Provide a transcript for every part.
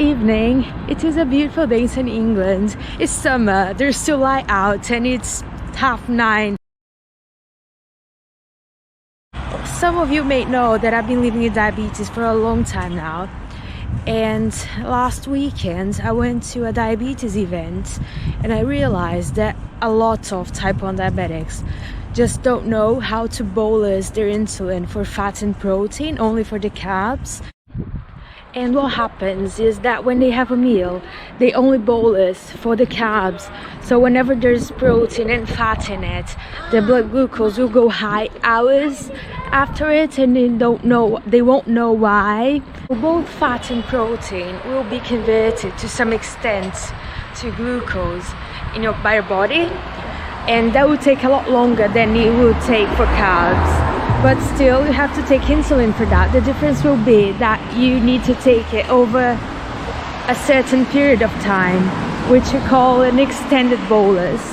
evening. It is a beautiful day in England. It's summer, there's still light out and it's 9:30. Some of you may know that I've been living with diabetes for a long time now, and last weekend I went to a diabetes event and I realized that a lot of type 1 diabetics just don't know how to bolus their insulin for fat and protein, only for the carbs. And what happens is that when they have a meal, they only bolus for the carbs. So whenever there's protein and fat in it, the blood glucose will go high hours after it, and they won't know why. Both fat and protein will be converted to some extent to glucose by your body, and that will take a lot longer than it will take for carbs. But still, you have to take insulin for that. The difference will be that you need to take it over a certain period of time, which you call an extended bolus.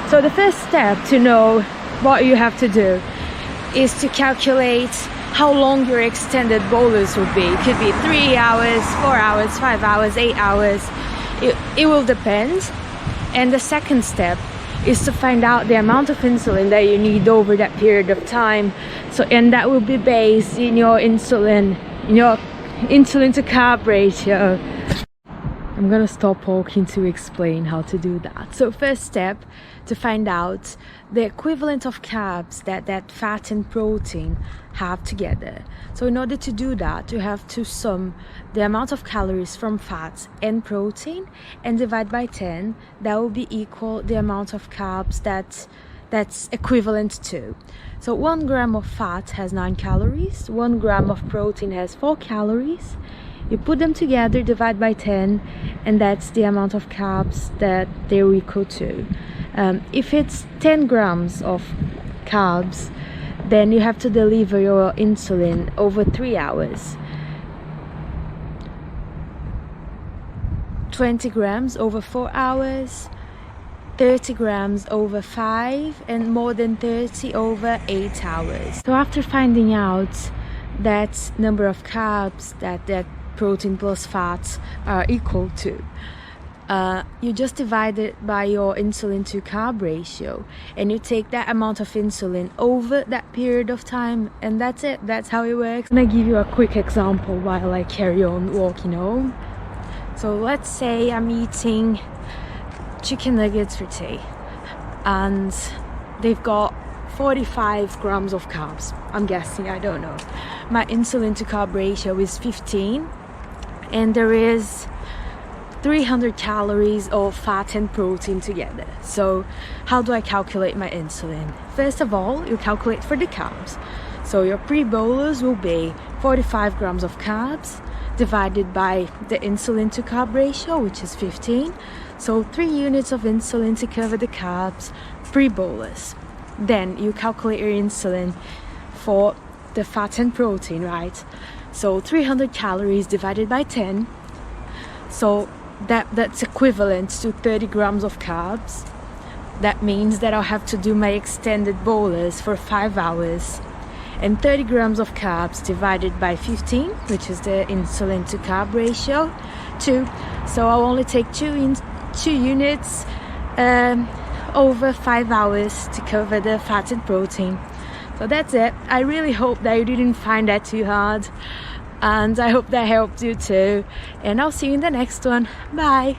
So the first step to know what you have to do is to calculate how long your extended bolus will be. It could be 3 hours, 4 hours, 5 hours, 8 hours. It will depend. And the second step is to find out the amount of insulin that you need over that period of time. And that will be based in your insulin to carb ratio. I'm gonna stop talking to explain how to do that. So first step, to find out the equivalent of carbs that fat and protein have together. So in order to do that, you have to sum the amount of calories from fat and protein and divide by 10. That will be equal the amount of carbs that's equivalent to. So 1 gram of fat has 9 calories, 1 gram of protein has 4 calories. You put them together, divide by 10, and that's the amount of carbs that they're equal to. If it's 10 grams of carbs, then you have to deliver your insulin over 3 hours. 20 grams over 4 hours, 30 grams over 5, and more than 30 over 8 hours. So after finding out that number of carbs that protein plus fats are equal to, you just divide it by your insulin to carb ratio, and you take that amount of insulin over that period of time, and that's it. That's how it works. I'm gonna give you a quick example while I carry on walking home. So let's say I'm eating chicken nuggets for tea and they've got 45 grams of carbs. I'm guessing, I don't know. My insulin to carb ratio is 15, and there is 300 calories of fat and protein together. So how do I calculate my insulin? First of all, you calculate for the carbs. So your pre-bolus will be 45 grams of carbs divided by the insulin to carb ratio, which is 15. So 3 units of insulin to cover the carbs pre-bolus. Then you calculate your insulin for the fat and protein, right? So 300 calories divided by 10. So that's equivalent to 30 grams of carbs. That means that I'll have to do my extended bolus for 5 hours. And 30 grams of carbs divided by 15, which is the insulin to carb ratio, 2. So I'll only take 2 units over 5 hours to cover the fat and protein. So that's it. I really hope that you didn't find that too hard, and I hope that helped you too. And I'll see you in the next one. Bye.